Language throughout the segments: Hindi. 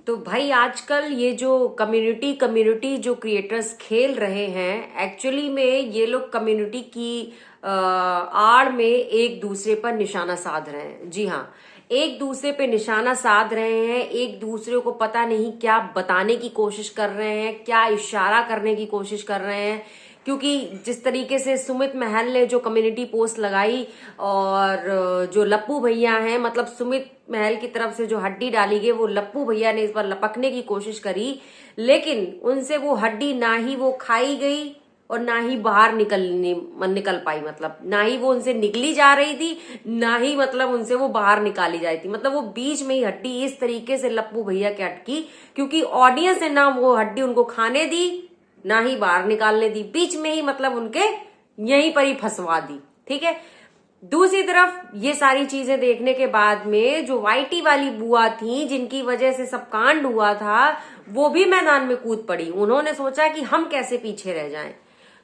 तो भाई आजकल ये जो कम्युनिटी कम्युनिटी जो क्रिएटर्स खेल रहे हैं, एक्चुअली में ये लोग कम्युनिटी की आड़ में एक दूसरे पर निशाना साध रहे हैं। जी हाँ, एक दूसरे पे निशाना साध रहे हैं, एक दूसरे को पता नहीं क्या बताने की कोशिश कर रहे हैं, क्या इशारा करने की कोशिश कर रहे हैं। क्योंकि जिस तरीके से सुमित महल ने जो कम्युनिटी पोस्ट लगाई और जो लप्पू भैया हैं, मतलब सुमित महल की तरफ से जो हड्डी डाली गई वो लप्पू भैया ने इस बार लपकने की कोशिश करी, लेकिन उनसे वो हड्डी ना ही वो खाई गई और ना ही बाहर निकल पाई। मतलब ना ही वो उनसे निकली जा रही थी, ना ही मतलब उनसे वो बाहर निकाली जाती थी। मतलब वो बीच में ही हड्डी इस तरीके से लप्पू भैया के अटकी, क्योंकि ऑडियंस ने ना वो हड्डी उनको खाने दी ना ही बाहर निकालने दी, बीच में ही मतलब उनके यहीं पर ही फंसवा दी। ठीक है। दूसरी तरफ ये सारी चीजें देखने के बाद में जो वाईटी वाली बुआ थी, जिनकी वजह से सब कांड हुआ था, वो भी मैदान में कूद पड़ी। उन्होंने सोचा कि हम कैसे पीछे रह जाएं,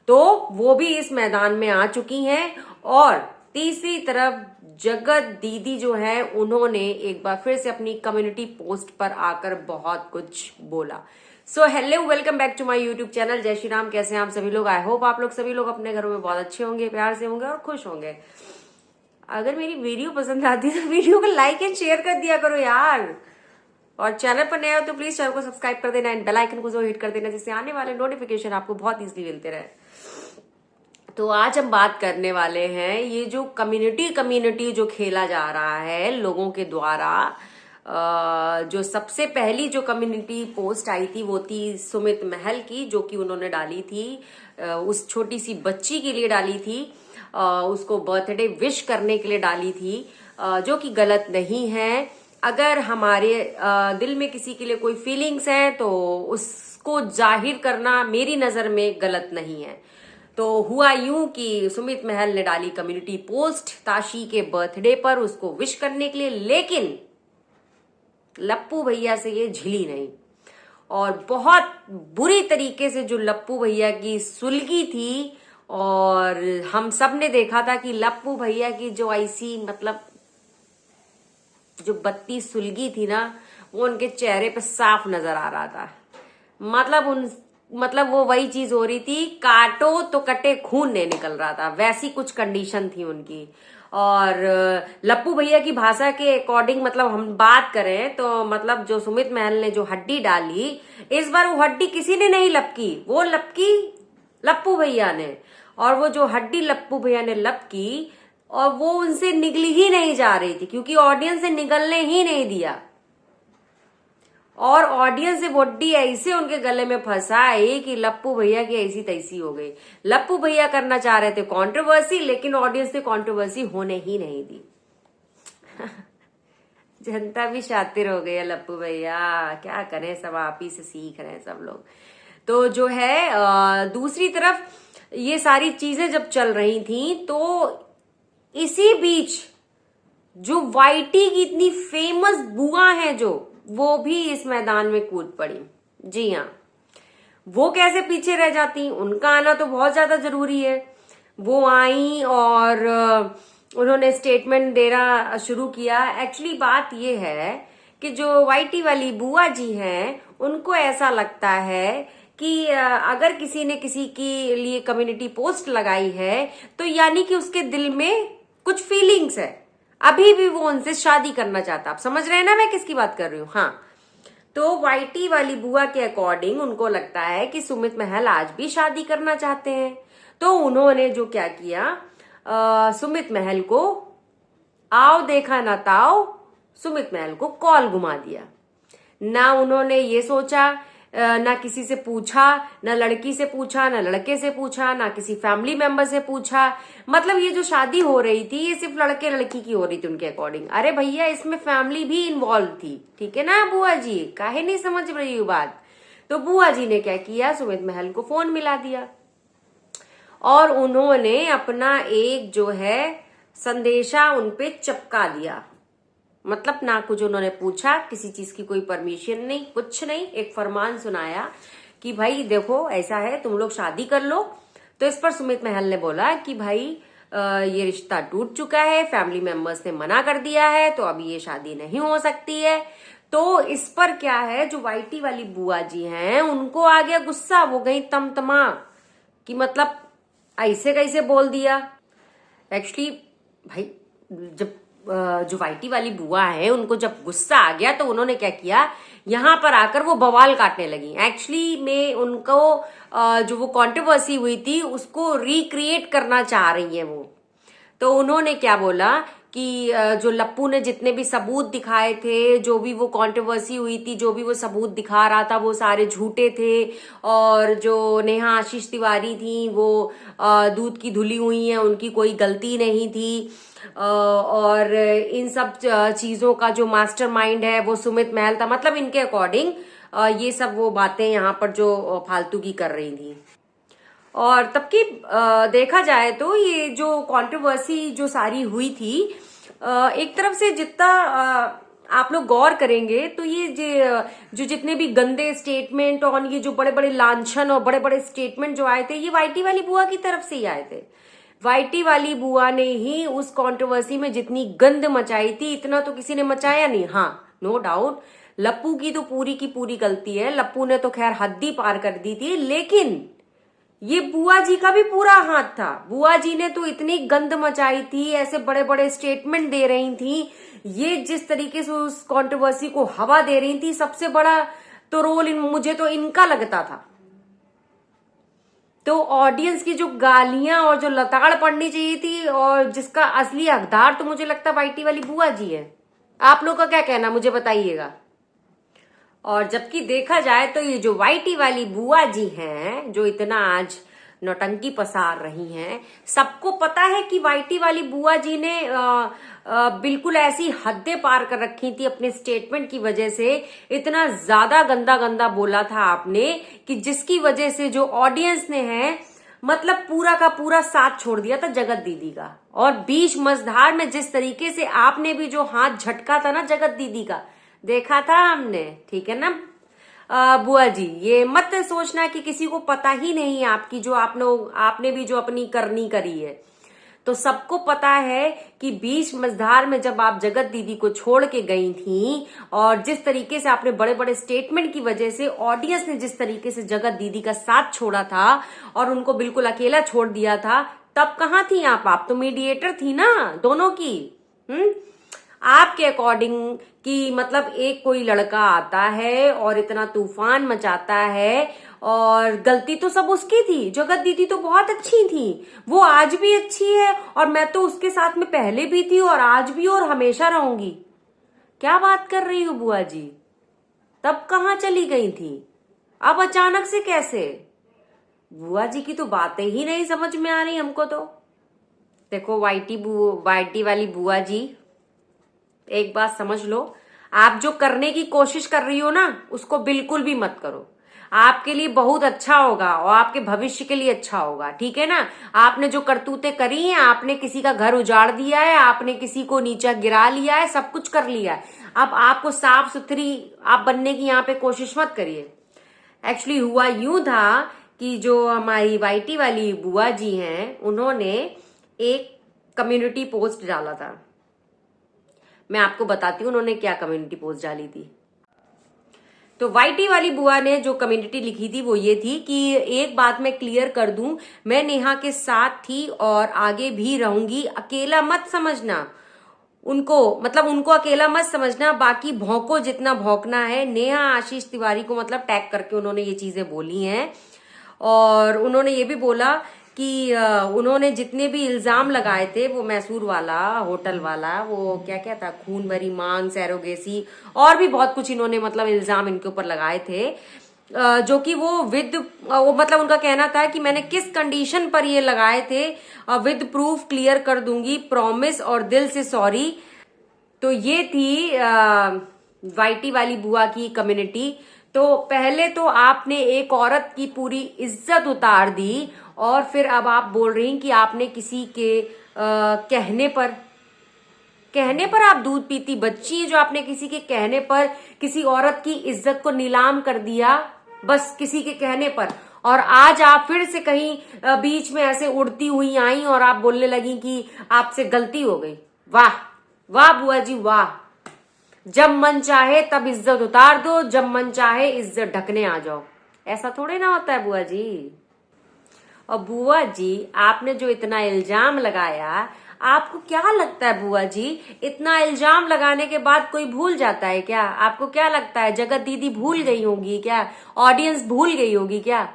तो वो भी इस मैदान में आ चुकी हैं। और तीसरी तरफ जगत दीदी जो है, उन्होंने एक बार फिर से अपनी कम्युनिटी पोस्ट पर आकर बहुत कुछ बोला। So hello, welcome back to my YouTube channel. जय श्री राम। कैसे हैं आप सभी लोग? आई होप आप लोग सभी लोग अपने घरों में बहुत अच्छे होंगे, प्यार से होंगे और खुश होंगे। अगर मेरी वीडियो पसंद आती है तो वीडियो को लाइक एंड शेयर कर दिया करो यार। और चैनल पर नए हो तो प्लीज चैनल को सब्सक्राइब कर देना एंड बेल आइकन को जरूर हिट कर देना, जिससे आने वाले नोटिफिकेशन आपको बहुत इजीली मिलते रहे। तो आज हम बात करने वाले हैं ये जो कम्युनिटी जो खेला जा रहा है लोगों के द्वारा। जो सबसे पहली जो कम्युनिटी पोस्ट आई थी वो थी सुमित महल की, जो कि उन्होंने डाली थी उस छोटी सी बच्ची के लिए डाली थी, उसको बर्थडे विश करने के लिए डाली थी, जो कि गलत नहीं है। अगर हमारे दिल में किसी के लिए कोई फीलिंग्स है तो उसको जाहिर करना मेरी नजर में गलत नहीं है। तो हुआ यूं कि सुमित महल ने डाली कम्युनिटी पोस्ट ताशी के बर्थडे पर उसको विश करने के लिए, लेकिन लप्पू भैया से ये झिली नहीं। और बहुत बुरी तरीके से जो लप्पू भैया की सुलगी थी, और हम सब ने देखा था कि लप्पू भैया की जो ऐसी मतलब जो बत्ती सुलगी थी ना, वो उनके चेहरे पे साफ नजर आ रहा था। मतलब वो वही चीज हो रही थी, काटो तो कटे खून नहीं निकल रहा था, वैसी कुछ कंडीशन थी उनकी। और लप्पू भैया की भाषा के अकॉर्डिंग मतलब हम बात करें तो मतलब जो सुमित महल ने जो हड्डी डाली, इस बार वो हड्डी किसी ने नहीं लपकी, वो लपकी लप्पू भैया ने। और वो जो हड्डी लप्पू भैया ने लपकी, और वो उनसे निकली ही नहीं जा रही थी, क्योंकि ऑडियंस ने निकलने ही नहीं दिया। और ऑडियंस से बॉडी ऐसे उनके गले में फंसाई कि लप्पू भैया की ऐसी तैसी हो गई। लप्पू भैया करना चाह रहे थे कंट्रोवर्सी, लेकिन ऑडियंस ने कंट्रोवर्सी होने ही नहीं दी। जनता भी शातिर हो गई है लप्पू भैया, क्या करें, सब आप ही से सीख रहे हैं सब लोग। तो जो है दूसरी तरफ ये सारी चीजें जब चल रही थी, तो इसी बीच जो वाईटी की इतनी फेमस बुआ है जो, वो भी इस मैदान में कूद पड़ी। जी हाँ, वो कैसे पीछे रह जाती, उनका आना तो बहुत ज्यादा जरूरी है। वो आई और उन्होंने स्टेटमेंट देना शुरू किया। एक्चुअली बात ये है कि जो वाईटी वाली बुआ जी हैं, उनको ऐसा लगता है कि अगर किसी ने किसी के लिए कम्युनिटी पोस्ट लगाई है तो यानी कि उसके दिल में कुछ फीलिंग्स है, अभी भी वो उनसे शादी करना चाहता। आप समझ रहे हैं ना मैं किसकी बात कर रही हूँ? हाँ, तो वाईटी वाली बुआ के अकॉर्डिंग उनको लगता है कि सुमित महल आज भी शादी करना चाहते हैं। तो उन्होंने जो क्या किया, सुमित महल को आओ देखा ना ताओ, सुमित महल को कॉल घुमा दिया। ना उन्होंने ये सोचा, ना किसी से पूछा, ना लड़की से पूछा, ना लड़के से पूछा, ना किसी फैमिली मेंबर से पूछा। मतलब ये जो शादी हो रही थी ये सिर्फ लड़के लड़की की हो रही थी उनके अकॉर्डिंग। अरे भैया, इसमें फैमिली भी इन्वॉल्व थी, ठीक है ना बुआ जी, काहे नहीं समझ रही हो बात? तो बुआ जी ने क्या किया, सुमित महल को फोन मिला दिया और उन्होंने अपना एक जो है संदेशा उनपे चिपका दिया। मतलब ना कुछ उन्होंने पूछा, किसी चीज की कोई परमिशन नहीं, कुछ नहीं, एक फरमान सुनाया कि भाई देखो ऐसा है, तुम लोग शादी कर लो। तो इस पर सुमित महल ने बोला कि भाई ये रिश्ता टूट चुका है, फैमिली मेंबर्स ने मना कर दिया है, तो अभी ये शादी नहीं हो सकती है। तो इस पर क्या है, जो वाईटी वाली बुआ जी हैं उनको आ गया गुस्सा, वो गई तमतमा कि मतलब ऐसे कैसे बोल दिया। एक्चुअली भाई, जब जो वाईटी वाली बुआ है उनको जब गुस्सा आ गया तो उन्होंने क्या किया, यहां पर आकर वो बवाल काटने लगी। एक्चुअली में उनको जो वो कंट्रोवर्सी हुई थी उसको रिक्रिएट करना चाह रही है वो। तो उन्होंने क्या बोला कि जो लप्पू ने जितने भी सबूत दिखाए थे, जो भी वो कंट्रोवर्सी हुई थी, जो भी वो सबूत दिखा रहा था, वो सारे झूठे थे। और जो नेहा आशीष तिवारी थी वो दूध की धुली हुई है, उनकी कोई गलती नहीं थी। और इन सब चीजों का जो मास्टरमाइंड है वो सुमित महल था। मतलब इनके अकॉर्डिंग ये सब वो बातें यहाँ पर जो फालतू की कर रही थी। और तब की देखा जाए तो ये जो कंट्रोवर्सी जो सारी हुई थी, एक तरफ से जितना आप लोग गौर करेंगे तो ये जो जितने भी गंदे स्टेटमेंट और ये जो बड़े बड़े लांछन और बड़े बड़े स्टेटमेंट जो आए थे, ये वाईटी वाली बुआ की तरफ से ही आए थे। वाईटी वाली बुआ ने ही उस कंट्रोवर्सी में जितनी गंद मचाई थी, इतना तो किसी ने मचाया नहीं। हाँ, नो डाउट लप्पू की तो पूरी की पूरी गलती है, लप्पू ने तो खैर हद ही पार कर दी थी, लेकिन ये बुआ जी का भी पूरा हाथ था। बुआ जी ने तो इतनी गंद मचाई थी, ऐसे बड़े बड़े स्टेटमेंट दे रही थी, ये जिस तरीके से उस कंट्रोवर्सी को हवा दे रही थी, सबसे बड़ा तो रोल मुझे तो इनका लगता था। तो ऑडियंस की जो गालियां और जो लताड़ पड़नी चाहिए थी, और जिसका असली हकदार तो मुझे लगता वाईटी वाली बुआ जी है। आप लोग का क्या कहना मुझे बताइएगा। और जबकि देखा जाए तो ये जो वाईटी वाली बुआ जी हैं, जो इतना आज नौटंकी पसार रही हैं, सबको पता है कि वाईटी वाली बुआ जी ने बिल्कुल ऐसी हदें पार कर रखी थी अपने स्टेटमेंट की वजह से। इतना ज्यादा गंदा गंदा बोला था आपने कि जिसकी वजह से जो ऑडियंस ने है मतलब पूरा का पूरा साथ छोड़ दिया था जगत दीदी का। और बीच मझधार में जिस तरीके से आपने भी जो हाथ झटका था ना जगत दीदी का, देखा था हमने, ठीक है ना। बुआ जी, ये मत सोचना कि किसी को पता ही नहीं आपकी, जो आपने भी जो अपनी करनी करी है। तो सबको पता है कि बीच मझधार में जब आप जगत दीदी को छोड़ के गई थी, और जिस तरीके से आपने बड़े बड़े स्टेटमेंट की वजह से ऑडियंस ने जिस तरीके से जगत दीदी का साथ छोड़ा था और उनको बिल्कुल अकेला छोड़ दिया था, तब कहाँ थी आप तो मीडिएटर थी ना दोनों की। आपके अकॉर्डिंग कि मतलब एक कोई लड़का आता है और इतना तूफान मचाता है, और गलती तो सब उसकी थी। जगत दीदी तो बहुत अच्छी थी, वो आज भी अच्छी है, और मैं तो उसके साथ में पहले भी थी और आज भी और हमेशा रहूंगी। क्या बात कर रही हो बुआ जी, तब कहाँ चली गई थी, अब अचानक से कैसे? बुआ जी की तो बातें ही नहीं समझ में आ रही हमको तो। देखो वाईटी वाली बुआ जी, एक बात समझ लो, आप जो करने की कोशिश कर रही हो ना उसको बिल्कुल भी मत करो। आपके लिए बहुत अच्छा होगा और आपके भविष्य के लिए अच्छा होगा, ठीक है ना। आपने जो करतूतें करी हैं, आपने किसी का घर उजाड़ दिया है, आपने किसी को नीचा गिरा लिया है, सब कुछ कर लिया है। अब आपको साफ सुथरी आप बनने की यहाँ पे कोशिश मत करिए। एक्चुअली हुआ यूं था कि जो हमारी वाईटी वाली बुआ जी हैं, उन्होंने एक कम्युनिटी पोस्ट डाला था। मैं आपको बताती हूँ उन्होंने क्या कम्युनिटी पोस्ट डाली थी। तो वाईटी वाली बुआ ने जो कम्युनिटी लिखी थी वो ये थी कि एक बात मैं क्लियर कर दूं, मैं नेहा के साथ थी और आगे भी रहूंगी, अकेला मत समझना उनको अकेला मत समझना, बाकी भौंको जितना भौंकना है। नेहा आशीष तिवारी को मतलब टैग करके उन्होंने ये चीजें बोली हैं। और उन्होंने ये भी बोला कि उन्होंने जितने भी इल्जाम लगाए थे, वो मैसूर वाला होटल वाला, वो क्या क्या था, खून भरी मांग, सैरोगेसी, और भी बहुत कुछ इन्होंने मतलब इल्जाम इनके ऊपर लगाए थे, जो कि वो मतलब उनका कहना था कि मैंने किस कंडीशन पर ये लगाए थे, विद प्रूफ क्लियर कर दूंगी, प्रॉमिस और दिल से सॉरी। तो ये थी वाईटी वाली बुआ की कम्युनिटी। तो पहले तो आपने एक औरत की पूरी इज्जत उतार दी, और फिर अब आप बोल रही कि आपने किसी के कहने पर आप दूध पीती बच्ची है, जो आपने किसी के कहने पर किसी औरत की इज्जत को नीलाम कर दिया, बस किसी के कहने पर। और आज आप फिर से कहीं बीच में ऐसे उड़ती हुई आई और आप बोलने लगी कि आपसे गलती हो गई। वाह वाह बुआ जी वाह, जब मन चाहे तब इज्जत उतार दो, जब मन चाहे इज्जत ढकने आ जाओ। ऐसा थोड़े ना होता है बुआ जी। और बुआ जी, आपने जो इतना इल्जाम लगाया, आपको क्या लगता है बुआ जी, इतना इल्जाम लगाने के बाद कोई भूल जाता है क्या? आपको क्या लगता है जगत दीदी भूल गई होगी क्या? ऑडियंस भूल गई होगी क्या?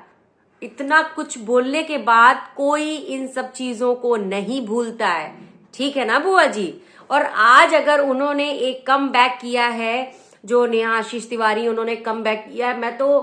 इतना कुछ बोलने के बाद कोई इन सब चीजों को नहीं भूलता है, ठीक है ना बुआ जी? और आज अगर उन्होंने एक कम बैक किया है, जो नेहा आशीष तिवारी, उन्होंने कम बैक किया है, मैं तो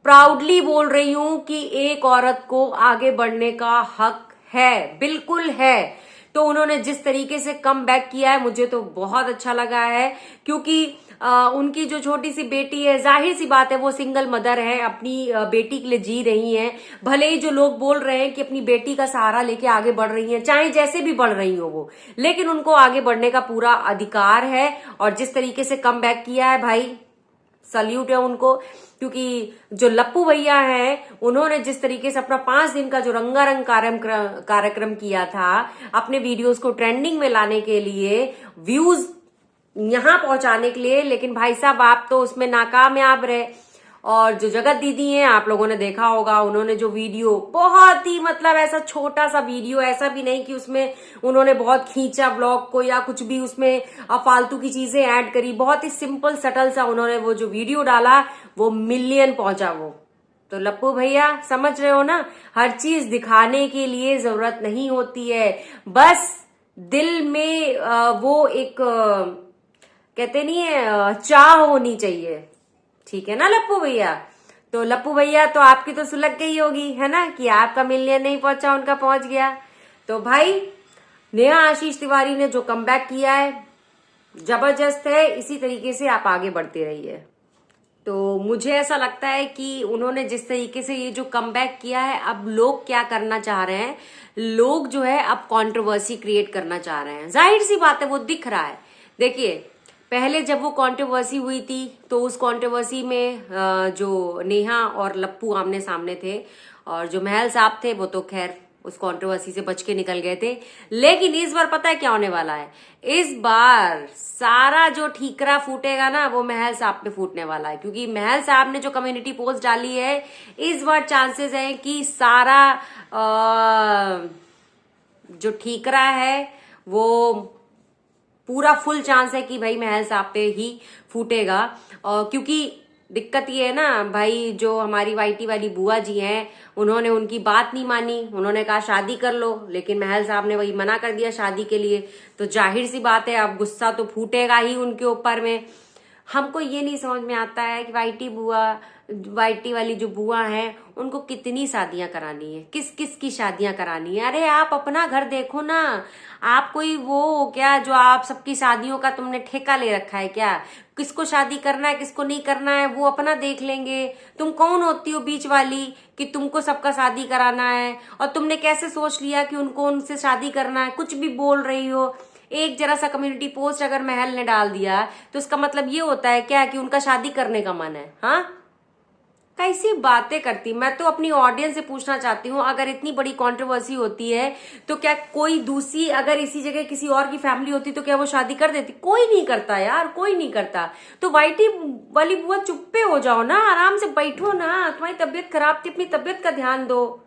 प्राउडली बोल रही हूं कि एक औरत को आगे बढ़ने का हक है, बिल्कुल है। तो उन्होंने जिस तरीके से कम बैक किया है, मुझे तो बहुत अच्छा लगा है, क्योंकि उनकी जो छोटी सी बेटी है, जाहिर सी बात है वो सिंगल मदर है, अपनी बेटी के लिए जी रही हैं। भले ही जो लोग बोल रहे हैं कि अपनी बेटी का सहारा लेके आगे बढ़ रही हैं, चाहे जैसे भी बढ़ रही हो वो, लेकिन उनको आगे बढ़ने का पूरा अधिकार है। और जिस तरीके से कम बैक किया है भाई, सल्यूट है उनको। क्योंकि जो लप्पू भैया हैं, उन्होंने जिस तरीके से अपना 5 दिन का जो रंगारंग कार्यक्रम किया था, अपने वीडियोस को ट्रेंडिंग में लाने के लिए, व्यूज यहां पहुंचाने के लिए, लेकिन भाई साहब आप तो उसमें नाकामयाब रहे। और जो जगत दीदी हैं, आप लोगों ने देखा होगा, उन्होंने जो वीडियो, बहुत ही मतलब ऐसा छोटा सा वीडियो, ऐसा भी नहीं कि उसमें उन्होंने बहुत खींचा ब्लॉग को या कुछ भी उसमें फालतू की चीजें ऐड करी, बहुत ही सिंपल सटल सा उन्होंने वो जो वीडियो डाला, वो मिलियन पहुंचा वो। तो लप्पू भैया, समझ रहे हो ना, हर चीज दिखाने के लिए जरूरत नहीं होती है, बस दिल में वो एक कहते नहीं है, चाह होनी चाहिए, ठीक है ना लप्पू भैया? तो लप्पू भैया, तो आपकी तो सुलग गई होगी, है ना, कि आपका मिलियन नहीं पहुंचा, उनका पहुंच गया। तो भाई, नेहा आशीष तिवारी ने जो कमबैक किया है, जबरदस्त है। इसी तरीके से आप आगे बढ़ते रहिए। तो मुझे ऐसा लगता है कि उन्होंने जिस तरीके से ये जो कमबैक किया है, अब लोग क्या करना चाह रहे हैं, लोग जो है अब कंट्रोवर्सी क्रिएट करना चाह रहे हैं। जाहिर सी बात है, वो दिख रहा है। देखिए, पहले जब वो कंट्रोवर्सी हुई थी, तो उस कंट्रोवर्सी में जो नेहा और लप्पू आमने सामने थे, और जो महल साहब थे वो तो खैर उस कंट्रोवर्सी से बच के निकल गए थे। लेकिन इस बार पता है क्या होने वाला है? इस बार सारा जो ठीकरा फूटेगा ना, वो महल साहब पे फूटने वाला है, क्योंकि महल साहब ने जो कम्युनिटी पोस्ट डाली है, इस बार चांसेस है कि सारा जो ठीकरा है वो पूरा फुल चांस है कि भाई महल साहब पे ही फूटेगा। क्योंकि दिक्कत ये है ना भाई, जो हमारी वाईटी वाली बुआ जी हैं, उन्होंने उनकी बात नहीं मानी, उन्होंने कहा शादी कर लो, लेकिन महल साहब ने वही मना कर दिया शादी के लिए। तो जाहिर सी बात है, अब गुस्सा तो फूटेगा ही उनके ऊपर में। हमको ये नहीं समझ में आता है कि वाईटी वाली जो बुआ हैं, उनको कितनी शादियां करानी है, किस किस की शादियां करानी है। अरे आप अपना घर देखो ना, आप कोई वो हो क्या जो आप सबकी शादियों का तुमने ठेका ले रखा है क्या? किसको शादी करना है, किसको नहीं करना है, वो अपना देख लेंगे। तुम कौन होती हो बीच वाली कि तुमको सबका शादी कराना है? और तुमने कैसे सोच लिया कि उनको उनसे शादी करना है? कुछ भी बोल रही हो। एक जरा सा कम्युनिटी पोस्ट अगर महल ने डाल दिया, तो उसका मतलब ये होता है क्या कि उनका शादी करने का मन है? हाँ, कैसी बातें करती। मैं तो अपनी ऑडियंस से पूछना चाहती हूँ, अगर इतनी बड़ी कंट्रोवर्सी होती है, तो क्या कोई दूसरी, अगर इसी जगह किसी और की फैमिली होती, तो क्या वो शादी कर देती? कोई नहीं करता यार, कोई नहीं करता। तो वाईटी वाली बुआ, चुप्पे हो जाओ ना, आराम से बैठो ना, तुम्हारी तबीयत खराब थी, अपनी तबीयत का ध्यान दो।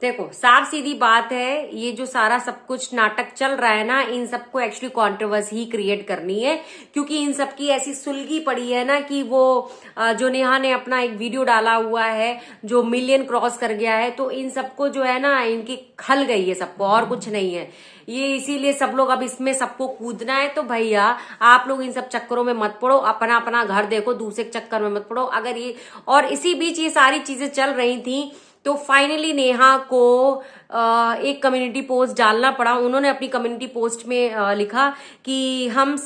देखो, साफ सीधी बात है, ये जो सारा सब कुछ नाटक चल रहा है ना, इन सबको एक्चुअली कंट्रोवर्सी ही क्रिएट करनी है, क्योंकि इन सबकी ऐसी सुलगी पड़ी है ना कि वो जो नेहा ने अपना एक वीडियो डाला हुआ है जो मिलियन क्रॉस कर गया है, तो इन सबको जो है ना, इनकी खल गई है सबको, और कुछ नहीं है ये। इसीलिए सब लोग अब इसमें सबको कूदना है। तो भैया, आप लोग इन सब चक्करों में मत पड़ो, अपना अपना घर देखो, दूसरे चक्कर में मत पड़ो। अगर ये, और इसी बीच ये सारी चीजें चल रही थी, तो फाइनली नेहा को एक कम्युनिटी पोस्ट डालना पड़ा। उन्होंने अपनी कम्युनिटी पोस्ट में लिखा कि हम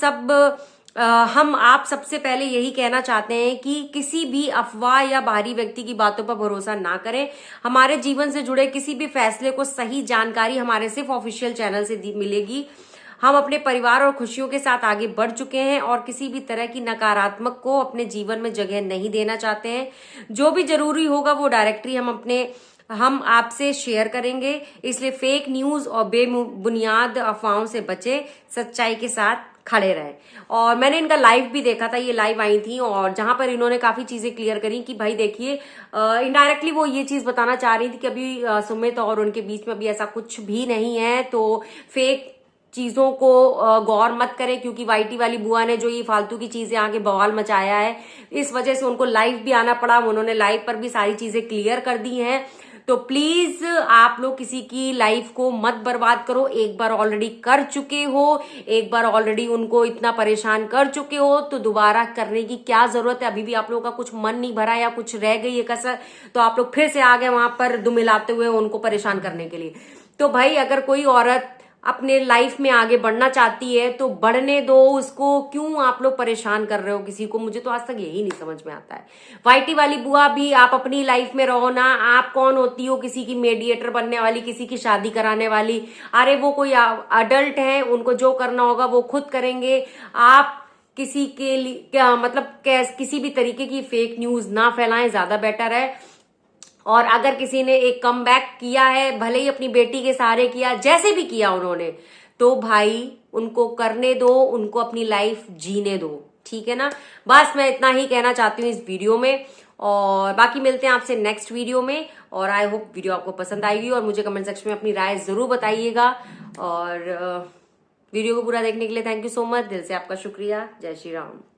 आप सबसे पहले यही कहना चाहते हैं कि किसी भी अफवाह या बाहरी व्यक्ति की बातों पर भरोसा ना करें। हमारे जीवन से जुड़े किसी भी फैसले को सही जानकारी हमारे सिर्फ ऑफिशियल चैनल से मिलेगी। हम अपने परिवार और खुशियों के साथ आगे बढ़ चुके हैं और किसी भी तरह की नकारात्मक को अपने जीवन में जगह नहीं देना चाहते हैं। जो भी जरूरी होगा वो डायरेक्टली हम आपसे शेयर करेंगे। इसलिए फेक न्यूज और बेबुनियाद अफवाहों से बचे, सच्चाई के साथ खड़े रहे। और मैंने इनका लाइव भी देखा था, ये लाइव आई थी और जहां पर इन्होंने काफी चीजें क्लियर करी कि भाई देखिए, इनडायरेक्टली वो ये चीज बताना चाह रही थी कि अभी सुमित और उनके बीच में अभी ऐसा कुछ भी नहीं है, तो फेक चीजों को गौर मत करें, क्योंकि वाईटी वाली बुआ ने जो ये फालतू की चीजें आके बवाल मचाया है, इस वजह से उनको लाइव भी आना पड़ा। उन्होंने लाइव पर भी सारी चीजें क्लियर कर दी हैं। तो प्लीज आप लोग किसी की लाइफ को मत बर्बाद करो। एक बार ऑलरेडी कर चुके हो, एक बार ऑलरेडी उनको इतना परेशान कर चुके हो, तो दोबारा करने की क्या जरूरत है। अभी भी आप लोगों का कुछ मन नहीं भरा या कुछ रह गई है कसर, तो आप लोग फिर से आ गए वहां पर दुम मिलाते हुए उनको परेशान करने के लिए। तो भाई अगर कोई औरत अपने लाइफ में आगे बढ़ना चाहती है तो बढ़ने दो उसको, क्यों आप लोग परेशान कर रहे हो किसी को। मुझे तो आज तक यही नहीं समझ में आता है। वाईटी वाली बुआ भी आप अपनी लाइफ में रहो ना। आप कौन होती हो किसी की मेडिएटर बनने वाली, किसी की शादी कराने वाली। अरे वो कोई अडल्ट है, उनको जो करना होगा वो खुद करेंगे। आप किसी के लिए क्या मतलब किसी भी तरीके की फेक न्यूज ना फैलाएं, ज्यादा बेटर है। और अगर किसी ने एक कमबैक किया है, भले ही अपनी बेटी के सहारे किया, जैसे भी किया उन्होंने, तो भाई उनको करने दो, उनको अपनी लाइफ जीने दो, ठीक है ना। बस मैं इतना ही कहना चाहती हूँ इस वीडियो में, और बाकी मिलते हैं आपसे नेक्स्ट वीडियो में। और आई होप वीडियो आपको पसंद आएगी और मुझे कमेंट सेक्शन में अपनी राय जरूर बताइएगा। और वीडियो को पूरा देखने के लिए थैंक यू सो मच, दिल से आपका शुक्रिया। जय श्री राम।